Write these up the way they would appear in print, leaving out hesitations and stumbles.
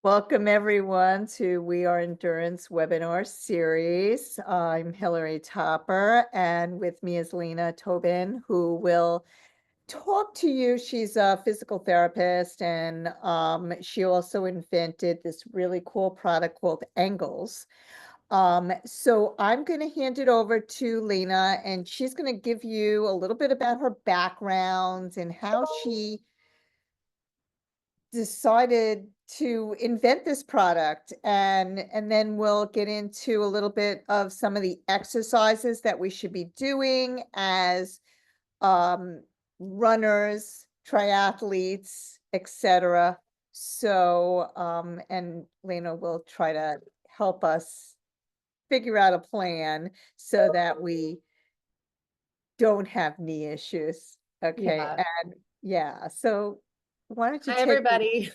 Welcome everyone to We Are Endurance webinar series. I'm Hillary Topper, and with me is Lana Tobin, who will talk to you. She's a physical therapist, and she also invented this really cool product called Angles. So I'm going to hand it over to Lena, and she's going to give you a little bit about her background and how she decided to invent this product, and then we'll get into a little bit of some of the exercises that we should be doing as um, runners, triathletes, etc. So and Lena will try to help us figure out a plan so that we don't have knee issues. Okay. Yeah. And yeah, so why don't you Hi, take it? everybody.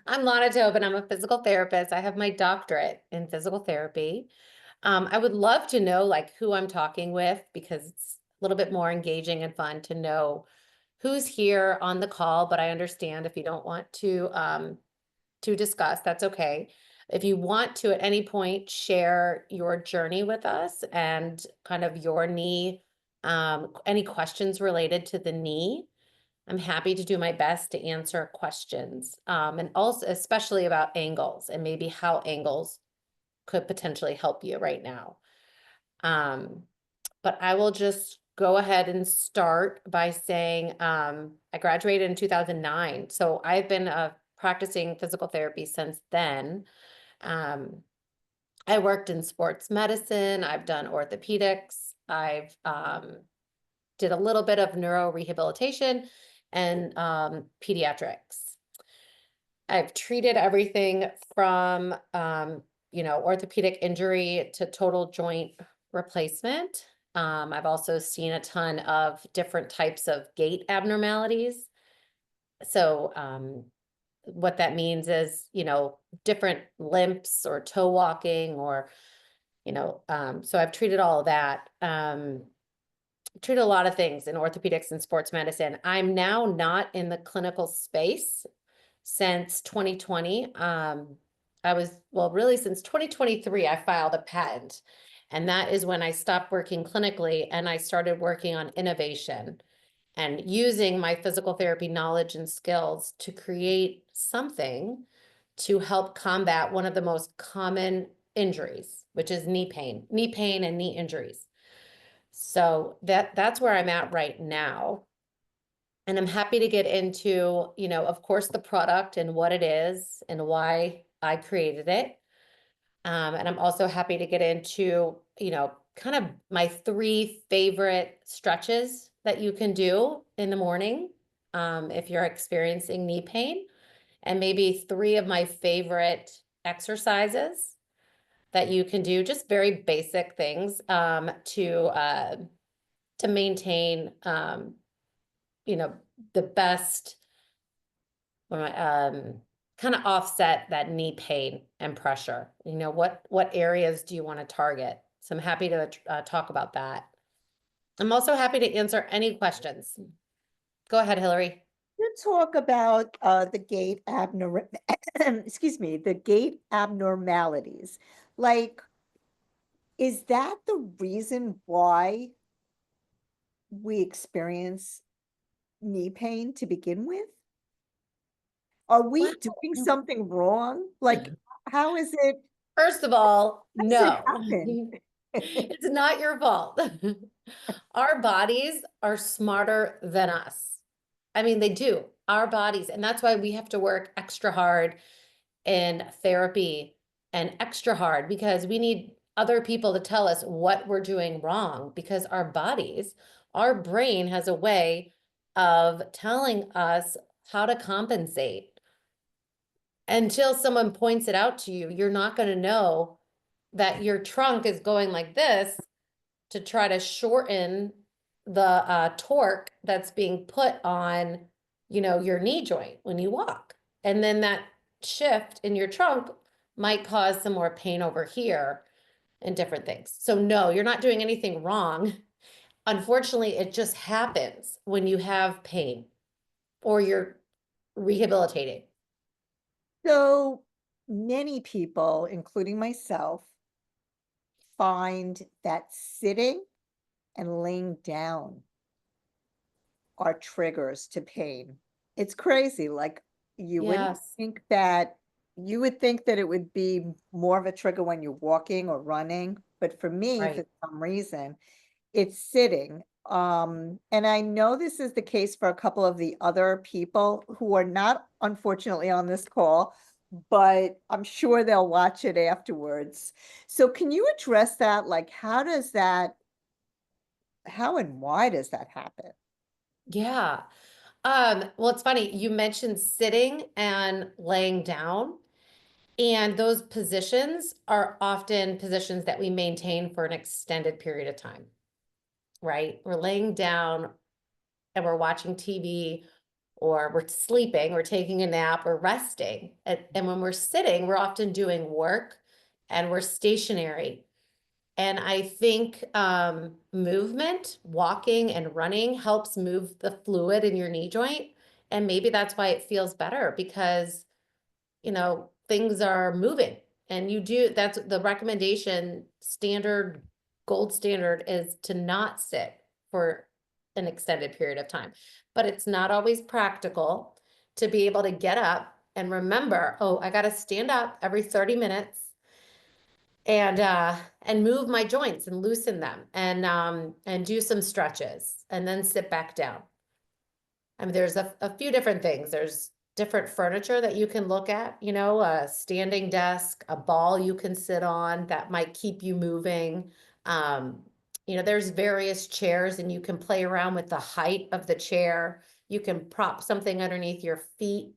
I'm Lana Tobin. I'm a physical therapist. I have my doctorate in physical therapy. I would love to know like who I'm talking with because it's a little bit more engaging and fun to know who's here on the call, but I understand if you don't want to discuss, that's okay. If you want to at any point share your journey with us and kind of your knee, any questions related to the knee, I'm happy to do my best to answer questions, and also especially about angles and maybe how angles could potentially help you right now. Um, but I will just go ahead and start by saying I graduated in 2009. So I've been practicing physical therapy since then. Um, I worked in sports medicine. I've done orthopedics. I've did a little bit of neuro rehabilitation and pediatrics. I've treated everything from, orthopedic injury to total joint replacement. I've also seen a ton of different types of gait abnormalities. So, what that means is, different limps or toe walking or, so I've treated all of that. Treat a lot of things in orthopedics and sports medicine. I'm now not in the clinical space since 2020. Really since 2023, I filed a patent. And that is when I stopped working clinically and I started working on innovation and using my physical therapy knowledge and skills to create something to help combat one of the most common injuries, which is knee pain and knee injuries. So that's where I'm at right now. And I'm happy to get into, of course, the product and what it is and why I created it. And I'm also happy to get into, kind of my three favorite stretches that you can do in the morning if you're experiencing knee pain, and maybe three of my favorite exercises that you can do, just very basic things to maintain, you know, the best, kind of offset that knee pain and pressure. What areas do you want to target? So I'm happy to talk about that. I'm also happy to answer any questions. Go ahead, Hillary. To talk about the gait abnormal, excuse me, the gait abnormalities. Like, is that the reason why we experience knee pain to begin with? Are Wow. we doing something wrong? Like, how is it, First of all, how does it no, happen? it's not your fault. Our bodies are smarter than us. I mean, they do. Our bodies, and that's why we have to work extra hard in therapy and extra hard because we need other people to tell us what we're doing wrong because our bodies, our brain has a way of telling us how to compensate. Until someone points it out to you, you're not going to know that your trunk is going like this to try to shorten the torque that's being put on, your knee joint when you walk. And then that shift in your trunk might cause some more pain over here and different things. So no, you're not doing anything wrong. Unfortunately, it just happens when you have pain or you're rehabilitating. So many people, including myself, find that sitting and laying down are triggers to pain. It's crazy. Like Yes, you would think that it would be more of a trigger when you're walking or running, but for me, right. for some reason, it's sitting. And I know this is the case for a couple of the other people who are not unfortunately on this call, but I'm sure they'll watch it afterwards. So can you address that? Like, how and why does that happen? Yeah. Well, it's funny. You mentioned sitting and laying down, and those positions are often positions that we maintain for an extended period of time, right? We're laying down and we're watching TV, or we're sleeping, we're taking a nap, or resting. And when we're sitting, we're often doing work and we're stationary. And I think movement, walking and running helps move the fluid in your knee joint. And maybe that's why it feels better because, things are moving. And that's the recommendation, standard, gold standard is to not sit for an extended period of time. But it's not always practical to be able to get up and remember, oh, I got to stand up every 30 minutes and move my joints and loosen them and do some stretches and then sit back down. I mean, there's a few different things. There's different furniture that you can look at, a standing desk, a ball you can sit on that might keep you moving. Um, there's various chairs and you can play around with the height of the chair. You can prop something underneath your feet.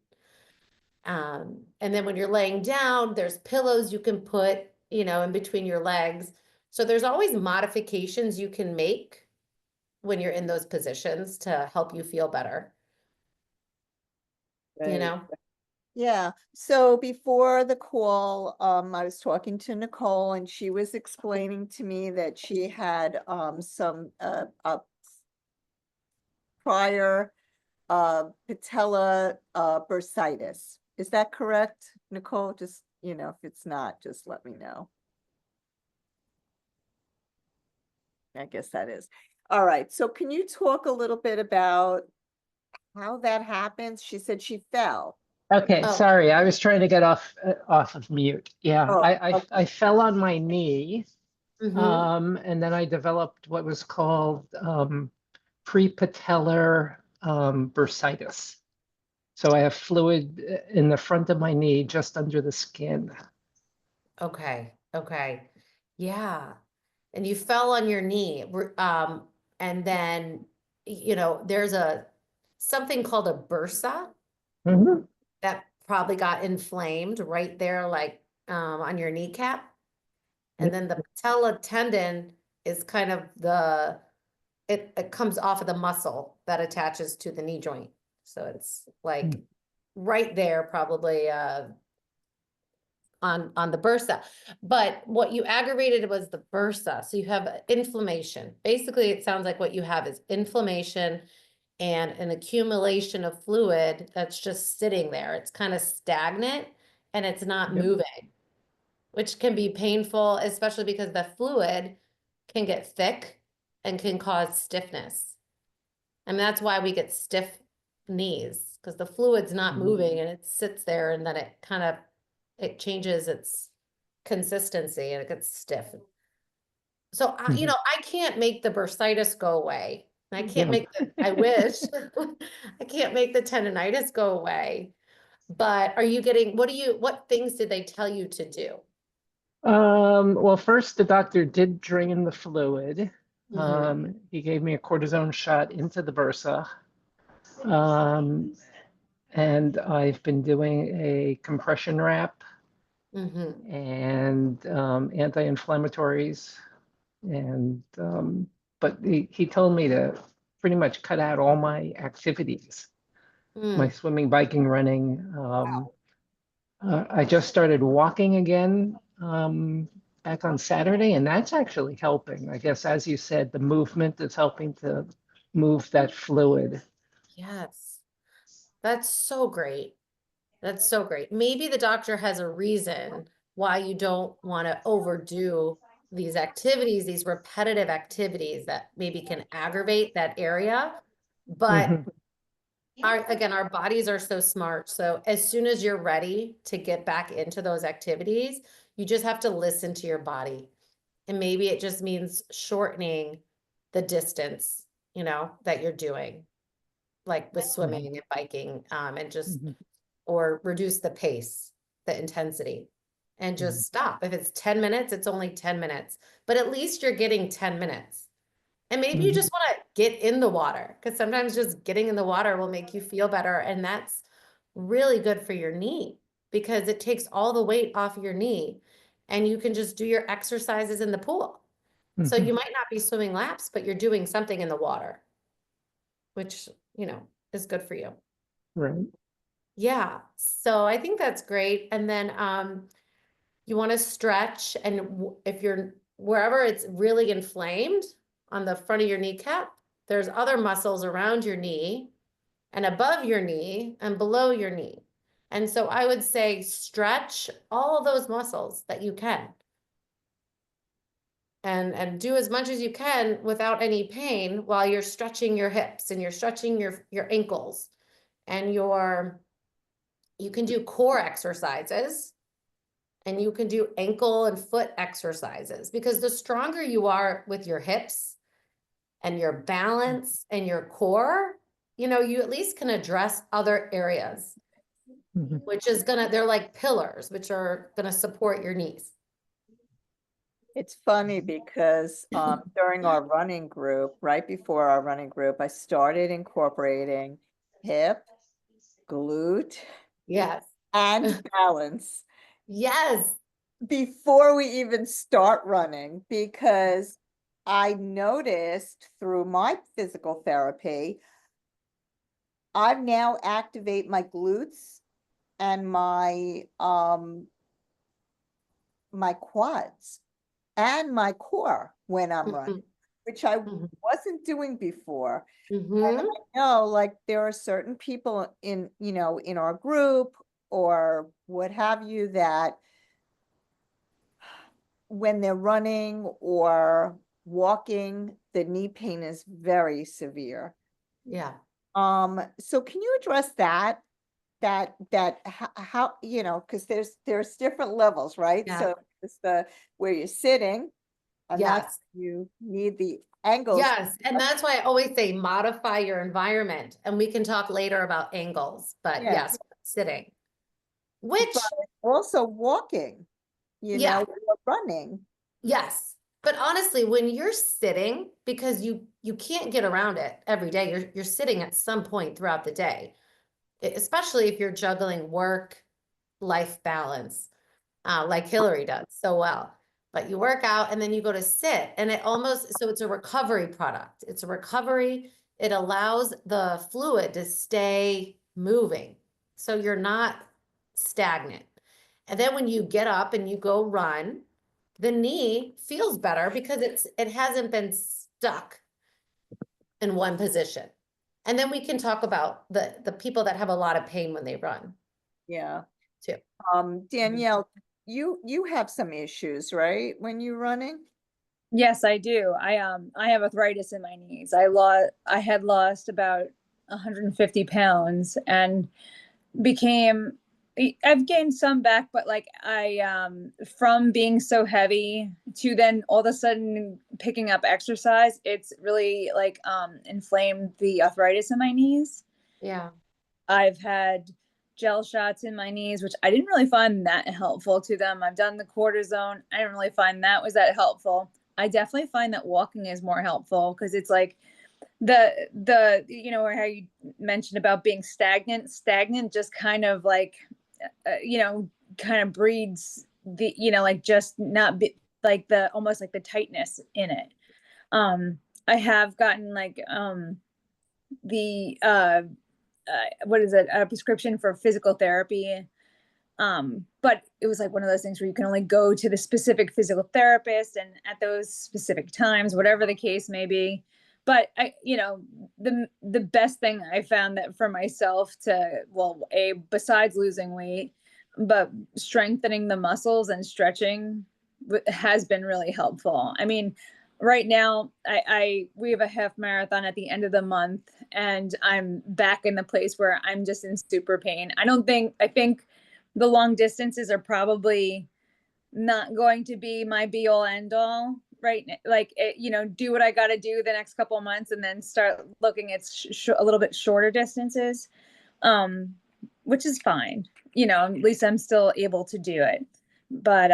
And then when you're laying down, there's pillows you can put, in between your legs. So there's always modifications you can make when you're in those positions to help you feel better, you Right. know? Yeah. So before the call, I was talking to Nicole and she was explaining to me that she had some prior patella bursitis. Is that correct, Nicole? Just, if it's not, just let me know. I guess that is. All right. So can you talk a little bit about how that happens? She said she fell. Okay, Oh, sorry, I was trying to get off of mute. Yeah, Oh, I fell on my knee, mm-hmm. and then I developed what was called prepatellar bursitis. So I have fluid in the front of my knee, just under the skin. Okay. Okay. Yeah. And you fell on your knee. And then, there's something called a bursa Mhm. that probably got inflamed right there, like on your kneecap. And then the patella tendon is kind of it comes off of the muscle that attaches to the knee joint. So it's like right there, probably on the bursa. But what you aggravated was the bursa. So you have inflammation. Basically, it sounds like what you have is inflammation and an accumulation of fluid that's just sitting there. It's kind of stagnant and it's not Yep. moving, which can be painful, especially because the fluid can get thick and can cause stiffness. I mean, that's why we get stiff knees, because the fluid's not moving and it sits there and then it changes its consistency and it gets stiff. So Mhm. I can't make the bursitis go away. I can't Yeah. make I wish I can't make the tendonitis go away. But what things did they tell you to do? Well, first the doctor did drain the fluid. Mm-hmm. He gave me a cortisone shot into the bursa. Um, and I've been doing a compression wrap Mm-hmm. and anti-inflammatories. And but he told me to pretty much cut out all my activities, my Mm. swimming, biking, running. I just started walking again back on Saturday, and that's actually helping. I guess, as you said, the movement is helping to move that fluid. Yes. That's so great. That's so great. Maybe the doctor has a reason why you don't want to overdo these activities, these repetitive activities that maybe can aggravate that area. But Mhm, our bodies are so smart. So as soon as you're ready to get back into those activities, you just have to listen to your body. And maybe it just means shortening the distance, that you're doing, like with swimming and biking, and just mhm, or reduce the pace, the intensity, and mhm, just stop. If it's 10 minutes, it's only 10 minutes, but at least you're getting 10 minutes. And maybe you mhm, just want to get in the water because sometimes just getting in the water will make you feel better. And that's really good for your knee because it takes all the weight off your knee and you can just do your exercises in the pool. So mhm. you might not be swimming laps, but you're doing something in the water, which, is good for you. Right. Yeah. So I think that's great. And then you want to stretch and if you're wherever it's really inflamed on the front of your kneecap, there's other muscles around your knee and above your knee and below your knee. And so I would say stretch all of those muscles that you can and do as much as you can without any pain while you're stretching your hips and you're stretching your ankles and you can do core exercises and you can do ankle and foot exercises because the stronger you are with your hips and your balance and your core, you at least can address other areas, Mhm, which is they're like pillars, which are gonna support your knees. It's funny because during our running group, right before our running group, I started incorporating hip, glute, Yes. and balance Yes. before we even start running because I noticed through my physical therapy, I now activate my glutes and my quads and my core when I'm running, Mhm. which I Mhm. wasn't doing before. And Mhm. I know like there are certain people in our group or what have you that when they're running or walking, the knee pain is very severe. Yeah. So can you address that? How, because there's different levels, right? Yeah. So it's the where you're sitting, and that's Yes. you need the angles. Yes. And that's why I always say modify your environment. And we can talk later about angles, but Yeah, yes, sitting, but which, also walking, yeah, or running. yes. But honestly, when you're sitting, because you can't get around it every day, you're sitting at some point throughout the day, especially if you're juggling work, life balance, like Hillary does so well. But you work out and then you go to sit, and so it's a recovery product. It's a recovery. It allows the fluid to stay moving. So you're not stagnant. And then when you get up and you go run, the knee feels better because it hasn't been stuck in one position. And then we can talk about the people that have a lot of pain when they run Yeah. too. Danielle, you have some issues, right? When you're running? Yes, I do. I have arthritis in my knees. I had lost about 150 pounds and became I've gained some back, but like from being so heavy to then all of a sudden picking up exercise, it's really like inflamed the arthritis in my knees. Yeah. I've had gel shots in my knees, which I didn't really find that helpful to them. I've done the cortisone. I didn't really find that was that helpful. I definitely find that walking is more helpful because it's like the how you mentioned about being stagnant just kind of like kind of breeds the like just not be, like the almost like the tightness in it. I have gotten like the what is it, a prescription for physical therapy, but it was like one of those things where you can only go to the specific physical therapist and at those specific times, whatever the case may be. But the best thing I found that for myself to, well, besides losing weight, but strengthening the muscles and stretching has been really helpful. I mean, right now we have a half marathon at the end of the month, and I'm back in the place where I'm just in super pain. I think the long distances are probably not going to be my be all end all right like do what I got to do the next couple of months and then start looking at a little bit shorter distances, which is fine. At least I'm still able to do it. But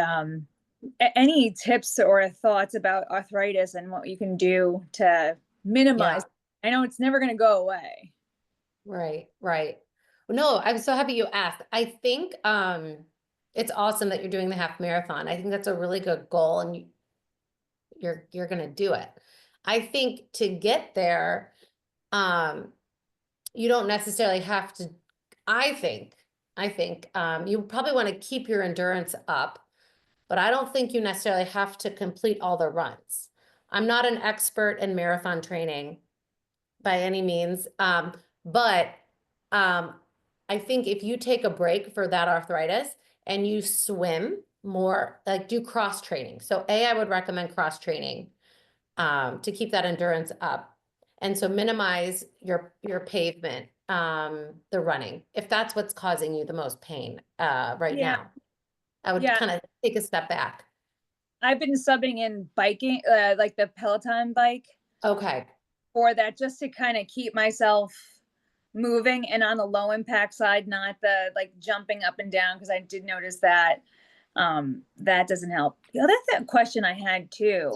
any tips or thoughts about arthritis and what you can do to minimize? I know it's never going to go away. Right, right. No, I'm so happy you asked. I think it's awesome that you're doing the half marathon. I think that's a really good goal, and you're gonna do it. I think to get there, you don't necessarily have to. I think you probably want to keep your endurance up, but I don't think you necessarily have to complete all the runs. I'm not an expert in marathon training by any means, but I think if you take a break for that arthritis and you swim more, like do cross training. So I would recommend cross training to keep that endurance up. And so minimize your pavement, the running, if that's what's causing you the most pain right now. I would kind of take a step back. I've been subbing in biking, like the Peloton bike. Okay. For that, just to kind of keep myself moving and on the low impact side, not the like jumping up and down, because I did notice that that doesn't help. The other question I had too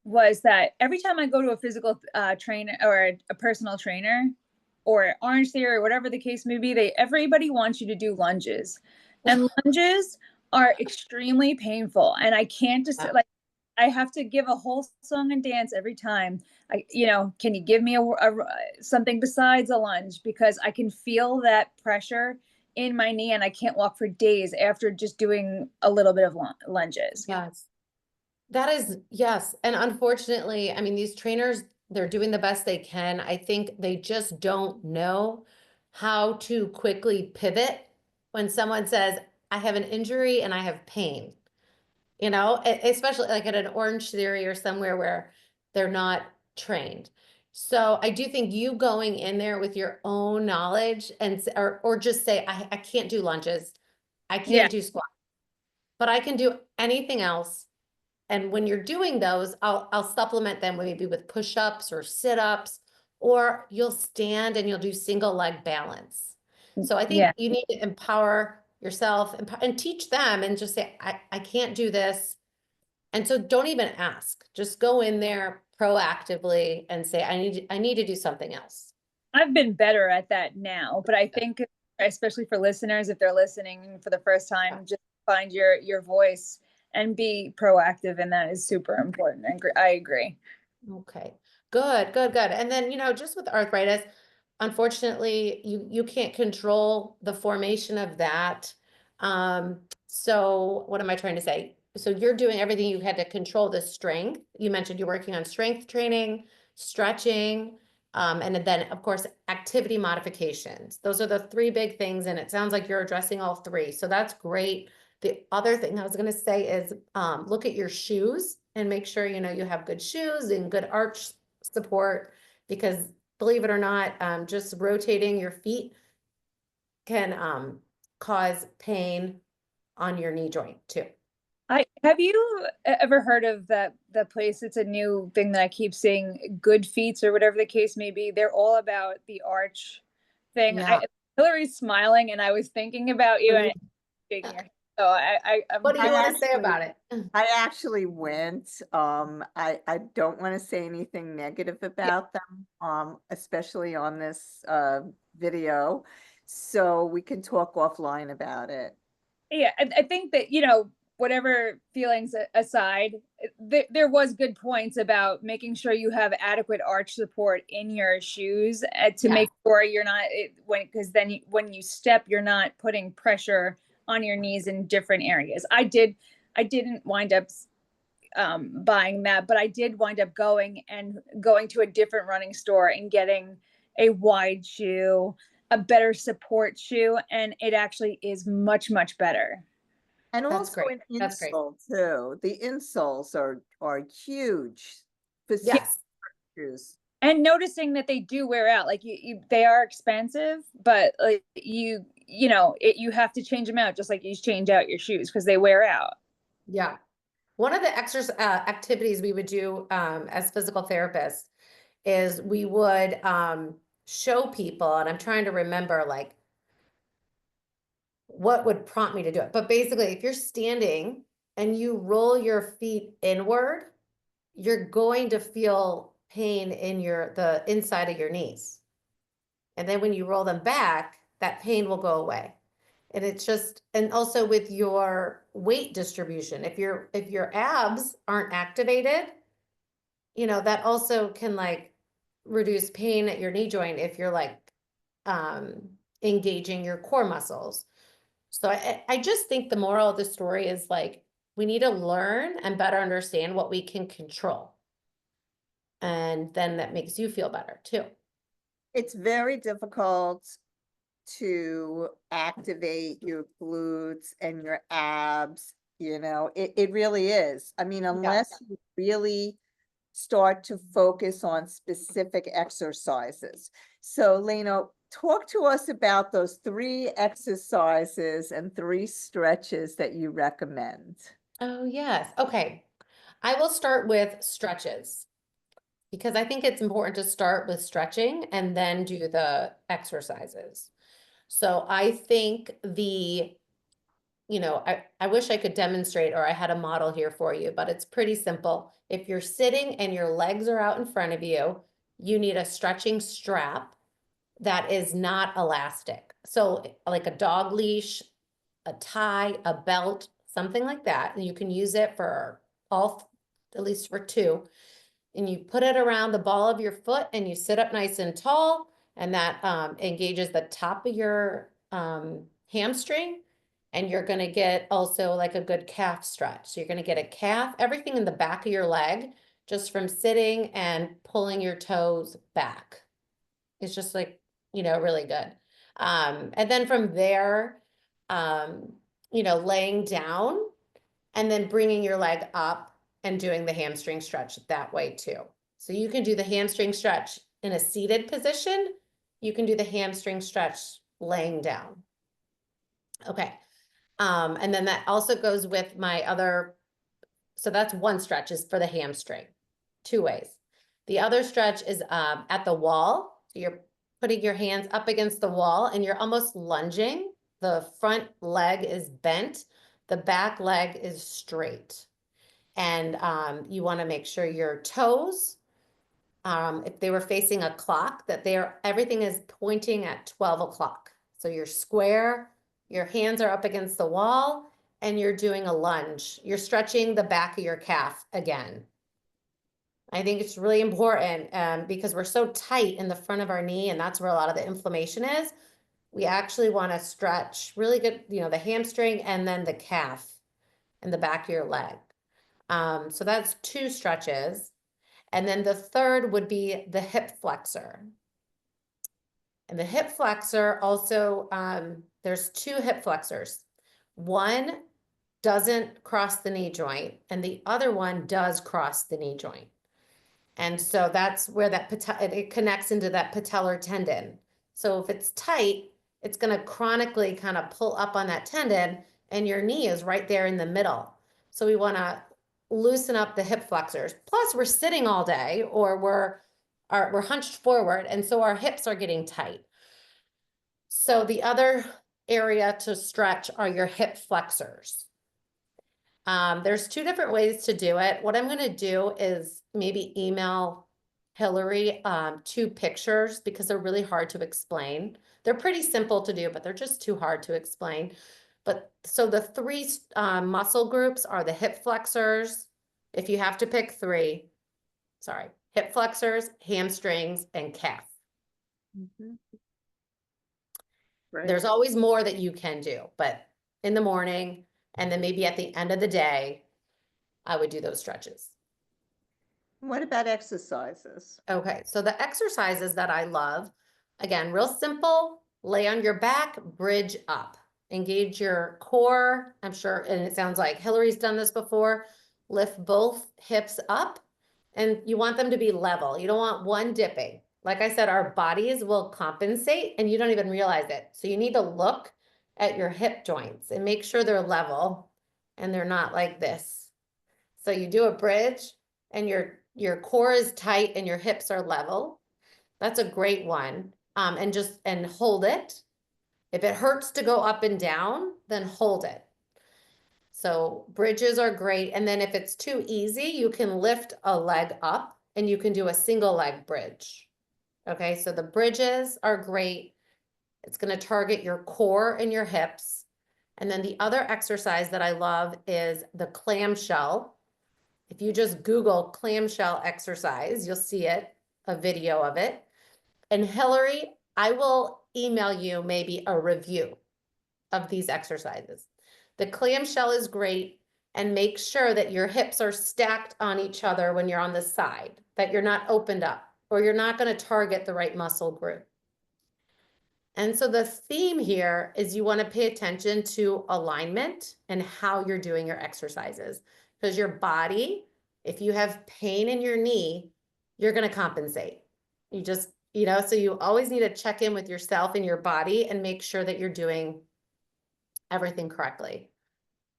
was that every time I go to a physical trainer or a personal trainer or Orange Theory or whatever the case may be, everybody wants you to do lunges, and lunges are extremely painful, and I can't just like, I have to give a whole song and dance every time. Can you give me something besides a lunge? Because I can feel that pressure in my knee and I can't walk for days after just doing a little bit of lunges. Yes. Yes. And unfortunately, I mean, these trainers, they're doing the best they can. I think they just don't know how to quickly pivot when someone says, I have an injury and I have pain, especially like at an Orange Theory or somewhere where they're not trained. So I do think you going in there with your own knowledge or just say, I can't do lunges. I can't do squats, but I can do anything else. And when you're doing those, I'll supplement them maybe with push-ups or sit-ups, or you'll stand and you'll do single leg balance. So I think you need to empower yourself and teach them and just say, I can't do this. And so don't even ask, just go in there proactively and say, I need to do something else. I've been better at that now, but I think especially for listeners, if they're listening for the first time, just find your voice and be proactive, and that is super important. I agree. Okay, good. And then, just with arthritis, unfortunately, you can't control the formation of that. So what am I trying to say? So you're doing everything you had to control the strength. You mentioned you're working on strength training, stretching, and then of course, activity modifications. Those are the three big things. And it sounds like you're addressing all three. So that's great. The other thing I was going to say is look at your shoes and make sure, you have good shoes and good arch support, because believe it or not, just rotating your feet can cause pain on your knee joint too. Have you ever heard of the place? It's a new thing that I keep seeing, Good Feets or whatever the case may be. They're all about the arch thing. Yeah. Hillary's smiling and I was thinking about you and shaking your head. So What do you want to say about it? I actually went. I don't want to say anything negative about them, especially on this video. So we can talk offline about it. Yeah, I think that, whatever feelings aside, there was good points about making sure you have adequate arch support in your shoes to make sure you're not, because then when you step, you're not putting pressure on your knees in different areas. I didn't wind up buying that, but I did wind up going to a different running store and getting a wide shoe, a better support shoe, and it actually is much, much better. And That's also great. an That's great. insole too. The insoles are huge for Yes. shoes. And noticing that they do wear out, like they are expensive, but like you know, you have to change them out just like you change out your shoes because they wear out. Yeah. One of the exercise activities we would do as physical therapists is we would show people, and I'm trying to remember like what would prompt me to do it. But basically, if you're standing and you roll your feet inward, you're going to feel pain in the inside of your knees. And then when you roll them back, that pain will go away. And it's just, and also with your weight distribution, if your abs aren't activated, that also can like reduce pain at your knee joint if you're like engaging your core muscles. So I just think the moral of the story is like, we need to learn and better understand what we can control. And then that makes you feel better too. It's very difficult to activate your glutes and your abs, it really is. I mean, unless you really start to focus on specific exercises. So Lena, talk to us about those 3 exercises and 3 stretches that you recommend. Oh, yes. Okay. I will start with stretches because I think it's important to start with stretching and then do the exercises. So I think I wish I could demonstrate or I had a model here for you, but it's pretty simple. If you're sitting and your legs are out in front of you, you need a stretching strap that is not elastic. So like a dog leash, a tie, a belt, something like that. And you can use it for at least for 2. And you put it around the ball of your foot and you sit up nice and tall. And that engages the top of your hamstring. And you're going to get also like a good calf stretch. So you're going to get a calf, everything in the back of your leg, just from sitting and pulling your toes back. It's just like, really good. And then from there, laying down and then bringing your leg up and doing the hamstring stretch that way too. So you can do the hamstring stretch in a seated position. You can do the hamstring stretch laying down. Okay. And then that also goes with my other, so that's one stretch is for the hamstring, 2 ways. The other stretch is at the wall. So you're putting your hands up against the wall and you're almost lunging. The front leg is bent. The back leg is straight. And you want to make sure your toes, if they were facing a clock, that everything is pointing at 12 o'clock. So you're square, your hands are up against the wall, and you're doing a lunge. You're stretching the back of your calf again. I think it's really important because we're so tight in the front of our knee, and that's where a lot of the inflammation is. We actually want to stretch really good, the hamstring and then the calf and the back of your leg. So that's 2 stretches. And then the third would be the hip flexor. And the hip flexor also, there's 2 hip flexors. One doesn't cross the knee joint and the other one does cross the knee joint. And so that's where it connects into that patellar tendon. So if it's tight, it's going to chronically kind of pull up on that tendon and your knee is right there in the middle. So we want to loosen up the hip flexors. Plus we're sitting all day or we're hunched forward. And so our hips are getting tight. So the other area to stretch are your hip flexors. There's 2 different ways to do it. What I'm going to do is maybe email Hillary 2 pictures because they're really hard to explain. They're pretty simple to do, but they're just too hard to explain. But so the 3 muscle groups are the hip flexors. If you have to pick 3, hip flexors, hamstrings, and calf. Mm-hmm. Right. There's always more that you can do, but in the morning and then maybe at the end of the day, I would do those stretches. What about exercises? Okay, so the exercises that I love, again, real simple, lay on your back, bridge up, engage your core. I'm sure, and it sounds like Hillary's done this before. Lift both hips up, and you want them to be level. You don't want one dipping. Like I said, our bodies will compensate and you don't even realize it. So you need to look at your hip joints and make sure they're level and they're not like this. So you do a bridge and your core is tight and your hips are level. That's a great one. And hold it. If it hurts to go up and down, then hold it. So bridges are great. And then if it's too easy, you can lift a leg up and you can do a single leg bridge. Okay, so the bridges are great. It's going to target your core and your hips. And then the other exercise that I love is the clamshell. If you just Google clamshell exercise, you'll see it, a video of it. And Hillary, I will email you maybe a review of these exercises. The clamshell is great, and make sure that your hips are stacked on each other when you're on the side, that you're not opened up, or you're not going to target the right muscle group. And so the theme here is you want to pay attention to alignment and how you're doing your exercises, because your body, if you have pain in your knee, you're going to compensate. You just, so you always need to check in with yourself and your body and make sure that you're doing everything correctly.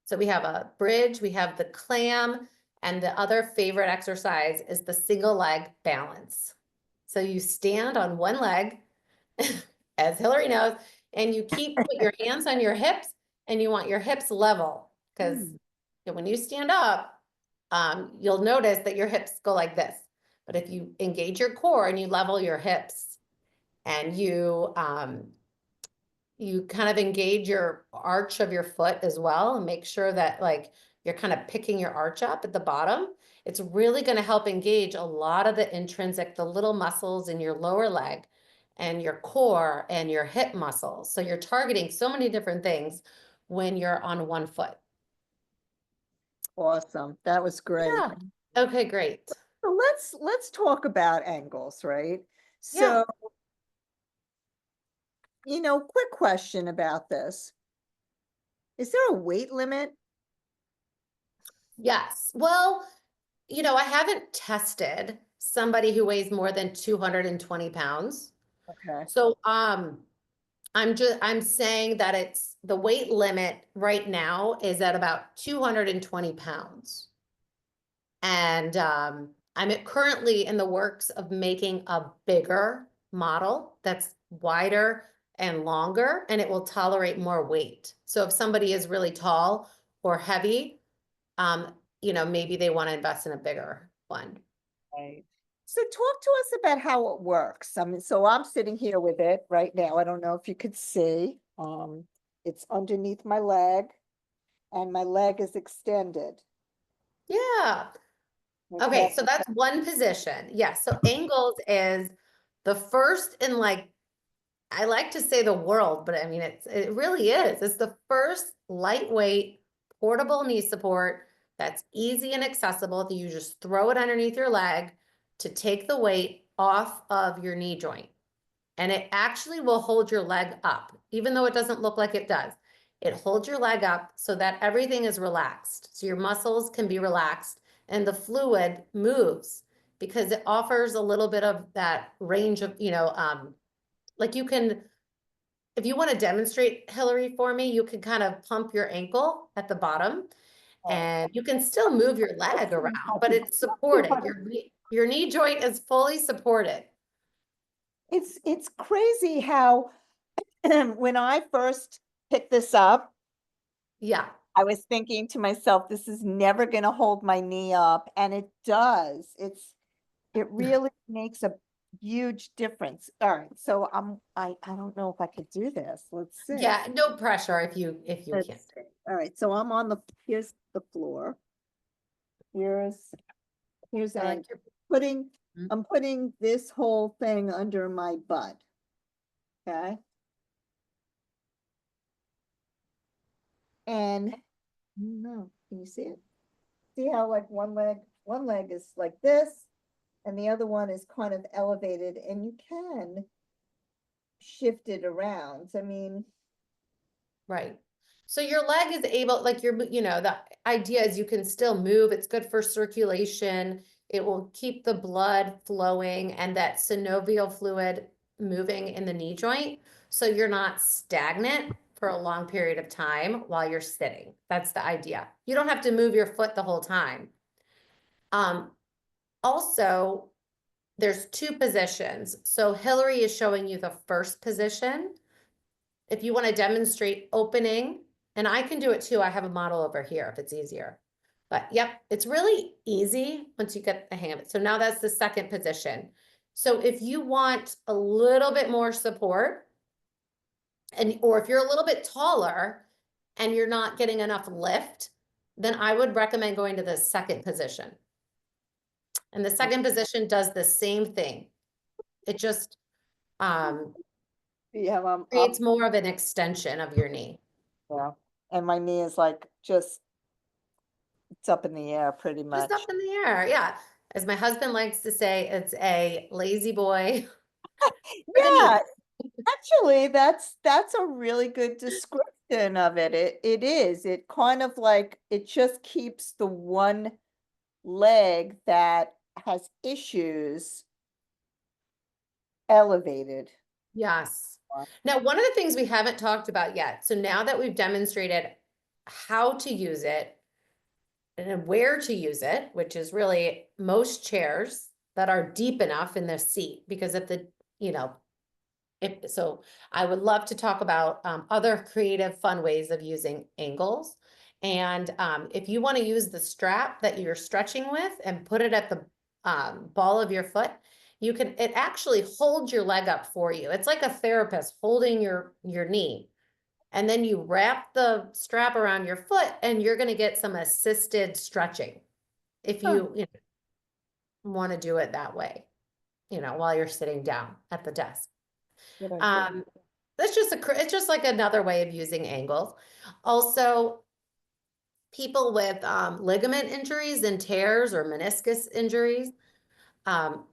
So we have a bridge, we have the clam, and the other favorite exercise is the single leg balance. So you stand on one leg, as Hillary knows, and you put your hands on your hips, and you want your hips level, because when you stand up, you'll notice that your hips go like this. But if you engage your core and you level your hips, and you kind of engage your arch of your foot as well, and make sure that like you're kind of picking your arch up at the bottom, it's really going to help engage a lot of the intrinsic, the little muscles in your lower leg and your core and your hip muscles. So you're targeting so many different things when you're on one foot. Awesome. That was great. Yeah. Okay, great. So let's talk about angles, right? Yeah. So, quick question about this. Is there a weight limit? Yes. Well, I haven't tested somebody who weighs more than 220 pounds. Okay. So, I'm saying that it's the weight limit right now is at about 220 pounds. And I'm currently in the works of making a bigger model that's wider and longer, and it will tolerate more weight. So if somebody is really tall or heavy, maybe they want to invest in a bigger one. Right. So talk to us about how it works. I mean, so I'm sitting here with it right now. I don't know if you could see. It's underneath my leg, and my leg is extended. Yeah. Okay, so that's one position. Yes. So angles is the first in I like to say the world, but I mean, it really is. It's the first lightweight portable knee support that's easy and accessible that you just throw it underneath your leg to take the weight off of your knee joint. And it actually will hold your leg up, even though it doesn't look like it does. It holds your leg up so that everything is relaxed. So your muscles can be relaxed and the fluid moves, because it offers a little bit of that range of, like you can, if you want to demonstrate, Hillary, for me, you can kind of pump your ankle at the bottom and you can still move your leg around, but it's supported. Your knee joint is fully supported. It's crazy how when I first picked this up, Yeah. I was thinking to myself, this is never going to hold my knee up, and it does. It really makes a huge difference. All right, so I don't know if I could do this. Let's see. Yeah, no pressure if you Let's can't. see. All right, so here's the floor. Here's I like an your- I'm putting this whole thing under my butt. Okay. And no, can you see it? see how like one leg is like this and the other one is kind of elevated and you can shift it around. I mean, Right. So your leg is able, like the idea is you can still move. It's good for circulation. It will keep the blood flowing and that synovial fluid moving in the knee joint. So you're not stagnant for a long period of time while you're sitting. That's the idea. You don't have to move your foot the whole time. Also, there's two positions. So Hillary is showing you the first position. If you want to demonstrate opening, and I can do it too. I have a model over here if it's easier. But yep, it's really easy once you get the hang of it. So now that's the second position. So if you want a little bit more support, or if you're a little bit taller and you're not getting enough lift, then I would recommend going to the second position. And the second position does the same thing. It just yeah, I'm up, creates more of an extension of your knee. yeah, and my knee is like just it's up in the air pretty much. Just up in the air, yeah. As my husband likes to say, it's a lazy boy. for the Yeah, knee. actually, that's a really good description of it. It is. It kind of like it just keeps the one leg that has issues elevated. Yes. Now, one of the things we haven't talked about yet, so now that we've demonstrated how to use it and where to use it, which is really most chairs that are deep enough in the seat, because if so I would love to talk about other creative, fun ways of using angles. And if you want to use the strap that you're stretching with and put it at the ball of your foot, it actually holds your leg up for you. It's like a therapist holding your knee. And then you wrap the strap around your foot and you're going to get some assisted stretching if you want to do it that way, while you're sitting down at the desk. Good idea. It's just like another way of using angles. Also, people with ligament injuries and tears or meniscus injuries,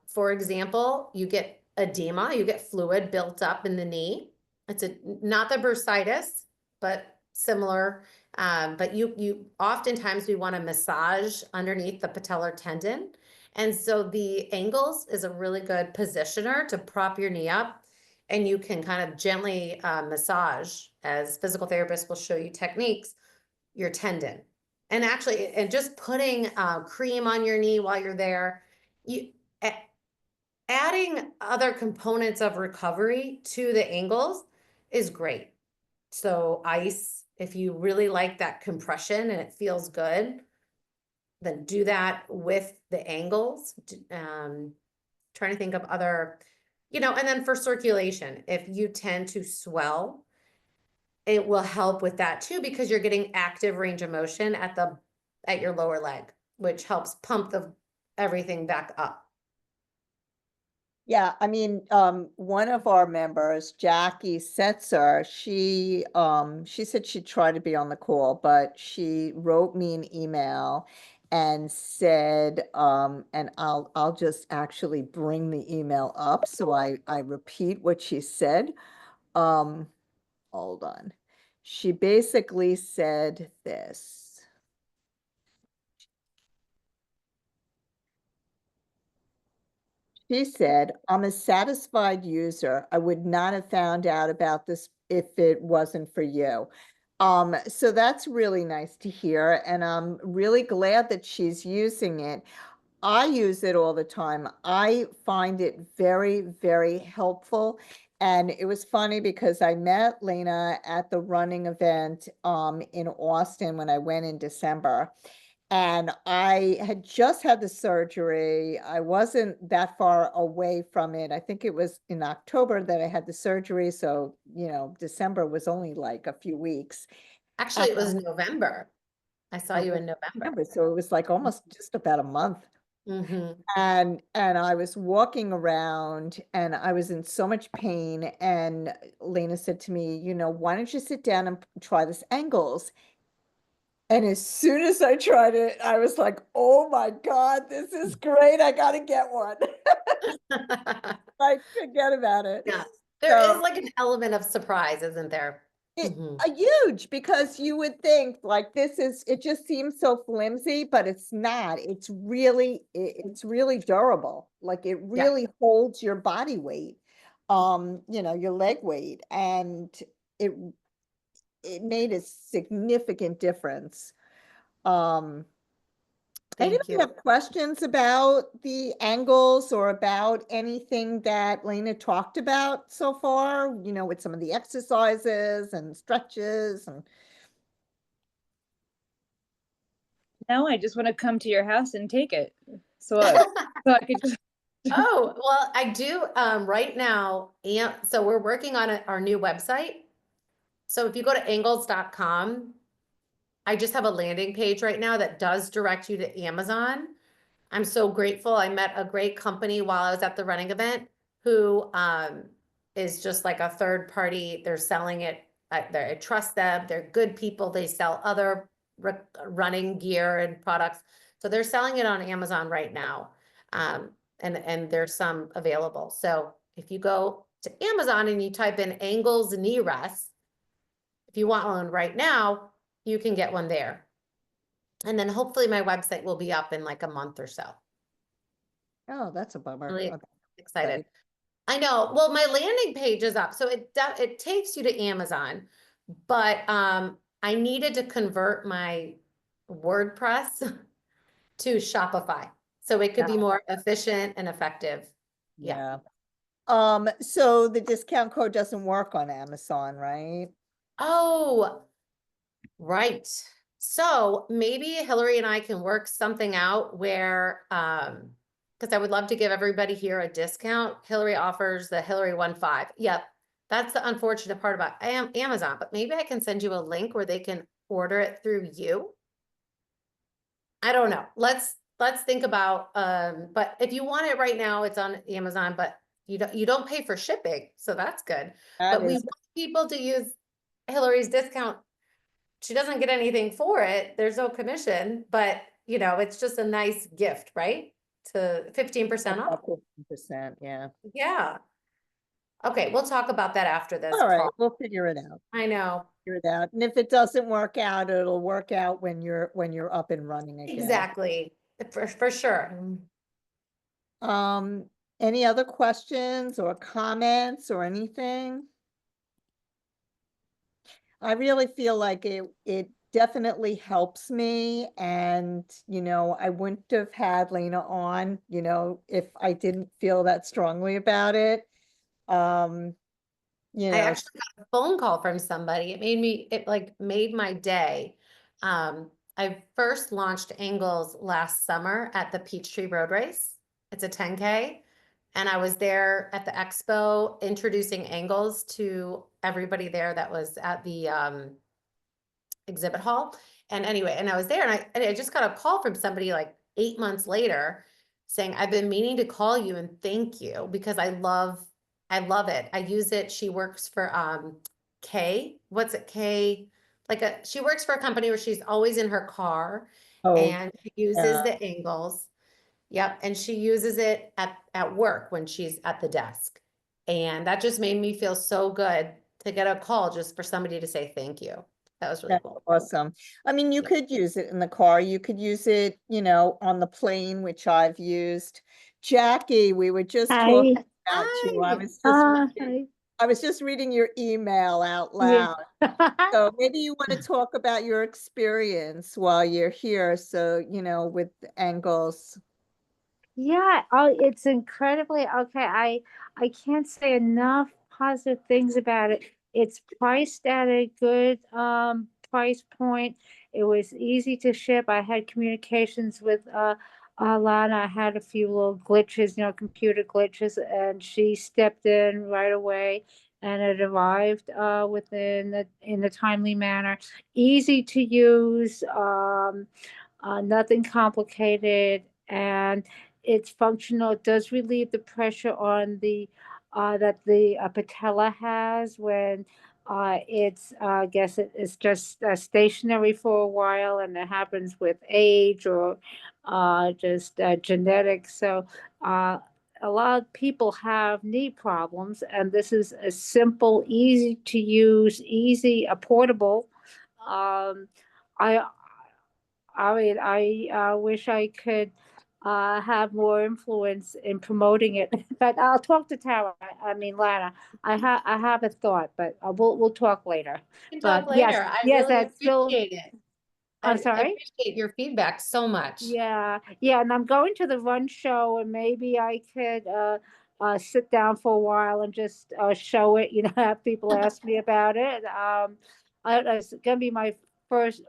for example, you get edema, you get fluid built up in the knee. It's not the bursitis, but similar. But you oftentimes we want to massage underneath the patellar tendon. And so the angles is a really good positioner to prop your knee up. And you can kind of gently massage, as physical therapists will show you techniques, your tendon. And actually, and just putting cream on your knee while you're there, adding other components of recovery to the angles is great. So ice, if you really like that compression and it feels good, then do that with the angles. Trying to think of other, and then for circulation, if you tend to swell, it will help with that too, because you're getting active range of motion at your lower leg, which helps pump everything back up. Yeah, I mean, one of our members, Jackie Setzer, she said she'd try to be on the call, but she wrote me an email and said, and I'll just actually bring the email up, so I repeat what she said. Hold on. She basically said this. She said, I'm a satisfied user. I would not have found out about this if it wasn't for you. So that's really nice to hear. And I'm really glad that she's using it. I use it all the time. I find it very, very helpful. And it was funny because I met Lena at the running event in Austin when I went in December. And I had just had the surgery. I wasn't that far away from it. I think it was in October that I had the surgery. So, December was only like a few weeks. Actually, it was November. I saw you in November. So it was like almost just about a month. Mm-hmm. And I was walking around and I was in so much pain. And Lena said to me, why don't you sit down and try this angles? And as soon as I tried it, I was like, oh my God, this is great. I gotta get one. Like, forget about it. Yeah, there is So like an element of surprise, isn't there? it Mhm. a huge, because you would think like it just seems so flimsy, but it's not. It's really durable. Like it Yeah, really holds your body weight, your leg weight, and it it made a significant difference. Um, thank Anybody you. have questions about the angles or about anything that Lena talked about so far, with some of the exercises and stretches and Now I just want to come to your house and take it. So I could just Oh, well, I do right now, and so we're working on our new website. So if you go to angles.com, I just have a landing page right now that does direct you to Amazon. I'm so grateful. I met a great company while I was at the running event who is just like a third party. They're selling it. I trust them. They're good people. They sell other running gear and products. So they're selling it on Amazon right now. And there's some available. So if you go to Amazon and you type in Angles knee rest, if you want one right now, you can get one there. And then hopefully my website will be up in like a month or so. oh, that's a bummer. Really Okay. excited. I know. Well, my landing page is up, so it takes you to Amazon, but I needed to convert my WordPress to Shopify so it could be more efficient and effective. Yeah. Yeah. So the discount code doesn't work on Amazon, right? Oh, right. So maybe Hillary and I can work something out where because I would love to give everybody here a discount. Hillary offers the Hillary 15. Yep. That's the unfortunate part about Amazon, but maybe I can send you a link where they can order it through you. I don't know. Let's think about but if you want it right now, it's on Amazon, but you don't pay for shipping, so that's good. That But we is, want people to use Hillary's discount. She doesn't get anything for it. There's no commission, but it's just a nice gift, right? To 15% off. about 15%, yeah. Yeah. Okay, we'll talk about that after this All right, call. we'll figure it out. I know. Figure it out. And if it doesn't work out, it'll work out when you're up and running again. Exactly. For sure. Um, any other questions or comments or anything? I really feel like it definitely helps me, and I wouldn't have had Lena on, if I didn't feel that strongly about it. Um, I actually got a phone call from somebody. It like made my day. I first launched Angles last summer at the Peachtree Road Race. It's a 10K. And I was there at the expo introducing Angles to everybody there that was at the exhibit hall. And anyway, and I was there and I just got a call from somebody like 8 months later saying, I've been meaning to call you and thank you because I love it. I use it. She works for K. What's it, K? She works for a company where she's always in her car Oh, and she uses yeah. the Angles. Yep. And she uses it at work when she's at the desk. And that just made me feel so good to get a call just for somebody to say thank you. That was really That's cool. awesome. I mean, you Yeah. could use it in the car. You could use it, on the plane, which I've used. Jackie, we were just Hi. talking about you. Hi. I was just reading your email out Yeah. loud. So maybe you want to talk about your experience while you're here. So, with angles. Yeah, it's incredibly okay. I can't say enough positive things about it. It's priced at a good price point. It was easy to ship. I had communications with Lana. I had a few little glitches, computer glitches, and she stepped in right away and it arrived in a timely manner. Easy to use, nothing complicated, and it's functional. It does relieve the pressure on the that the patella has when I guess it's just stationary for a while, and it happens with age or just genetics. So a lot of people have knee problems, and this is a simple, easy to use, portable. Um, I I wish I could have more influence in promoting it, but I'll talk to Tara. I mean, Lana. I have a thought, but we'll talk later. We can But talk later. I yes, really that's still. appreciate it. I'm I sorry. appreciate your feedback so much. Yeah, and I'm going to the run show, and maybe I could sit down for a while and just show it. You know, have people ask me about it. It's gonna be first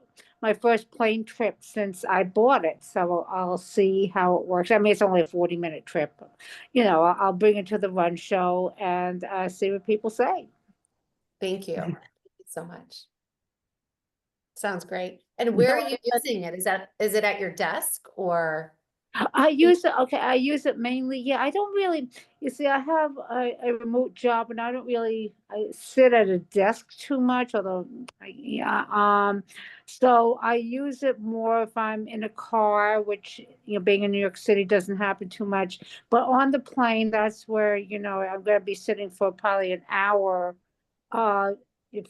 my first plane trip since I bought it, so I'll see how it works. I mean, it's only a 40-minute trip. You know, I'll bring it to the run show and see what people say. Thank you. Thank you so much. Sounds great. And where are you using it? Is it at your desk or? I use it, okay, I use it mainly, yeah, I don't really, you see, I have a remote job and I don't really, I sit at a desk too much, although, yeah, so I use it more if I'm in a car, which, you know, being in New York City doesn't happen too much, but on the plane, that's where, you know, I'm gonna be sitting for probably an hour, uh,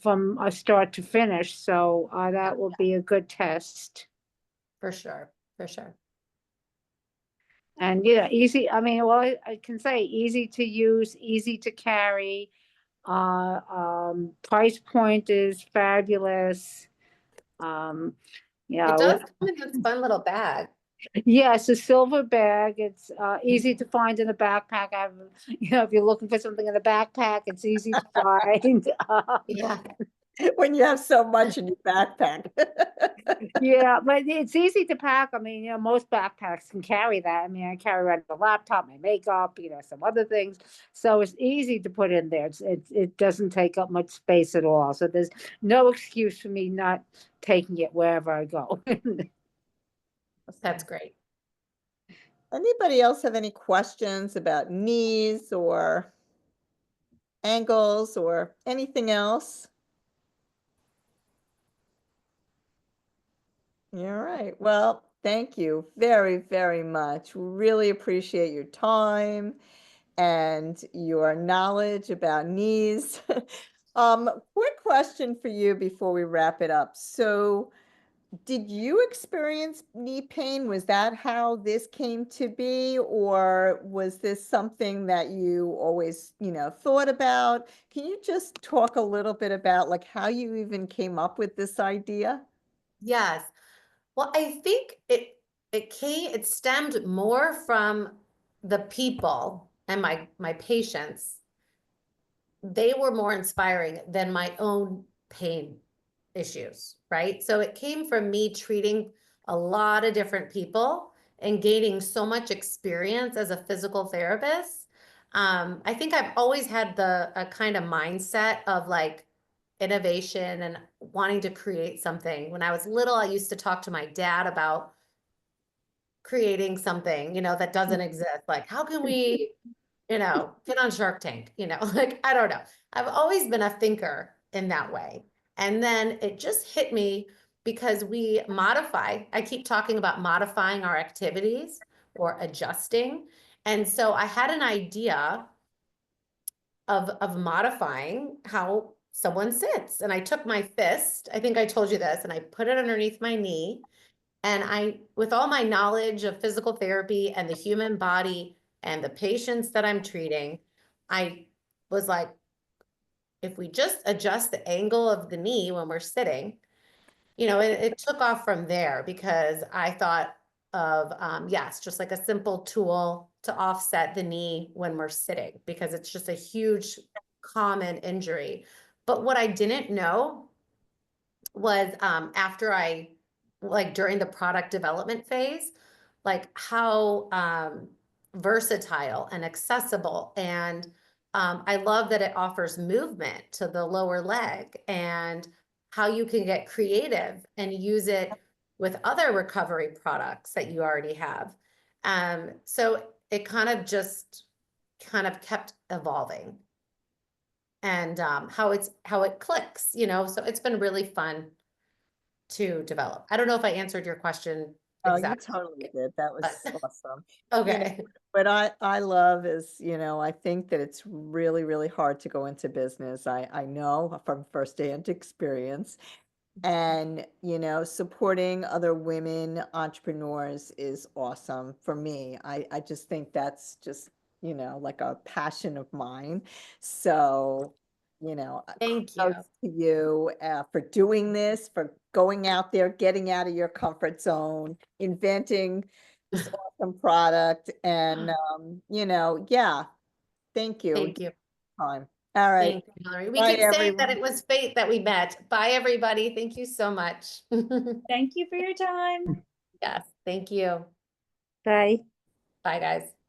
from start to finish, so, that will be a good test. For sure, for sure. And yeah, easy. I mean, well, I can say easy to use, easy to carry. Price point is fabulous. Yeah, It does come in this fun little bag. yeah, it's a silver bag. It's easy to find in a backpack. You know, if you're looking for something in a backpack, it's easy to find. Yeah. When you have so much in your backpack. Yeah, but it's easy to pack. I mean, you know, most backpacks can carry that. I mean, I carry around a laptop, my makeup, you know, some other things. So it's easy to put in there. It doesn't take up much space at all. So there's no excuse for me not taking it wherever I go. That's great. Anybody else have any questions about knees or ankles or anything else? All right. Well, thank you very, very much. Really appreciate your time and your knowledge about knees. Quick question for you before we wrap it up. So, did you experience knee pain? Was that how this came to be, or was this something that you always, thought about? Can you just talk a little bit about like how you even came up with this idea? Yes. Well, I think it stemmed more from the people and my patients. They were more inspiring than my own pain issues, right? So it came from me treating a lot of different people and gaining so much experience as a physical therapist. I think I've always had a kind of mindset of like innovation and wanting to create something. When I was little, I used to talk to my dad about creating something, that doesn't exist. Like, how can we, get on Shark Tank, like, I don't know. I've always been a thinker in that way. And then it just hit me because I keep talking about modifying our activities or adjusting. And so I had an idea of modifying how someone sits. And I took my fist, I think I told you this, and I put it underneath my knee. And with all my knowledge of physical therapy and the human body and the patients that I'm treating, I was like, if we just adjust the angle of the knee when we're sitting, it took off from there because I thought of, yes, just like a simple tool to offset the knee when we're sitting, because it's just a huge common injury. But what I didn't know was during the product development phase, like how versatile and accessible. And I love that it offers movement to the lower leg and how you can get creative and use it with other recovery products that you already have. So it kind of kept evolving. and how it clicks, you know, so it's been really fun to develop. I don't know if I answered your question Oh, you exactly. totally did. That was but- awesome. You know, Okay. what I love is, you know, I think that it's really, really hard to go into business. I know from firsthand experience. And, you know, supporting other women entrepreneurs is awesome for me. I just think that's just, you know, like a passion of mine. So, you know, Thank you. kudos to you for doing this, for going out there, getting out of your comfort zone, inventing this awesome product. And, you know, yeah, thank you. Thank you. Time. All right. Thank you, Hillary. We Bye, keep saying that everyone. it was fate that we met. Bye, everybody. Thank you so much. Thank you for your time. Yes, thank you. Bye. Bye, guys.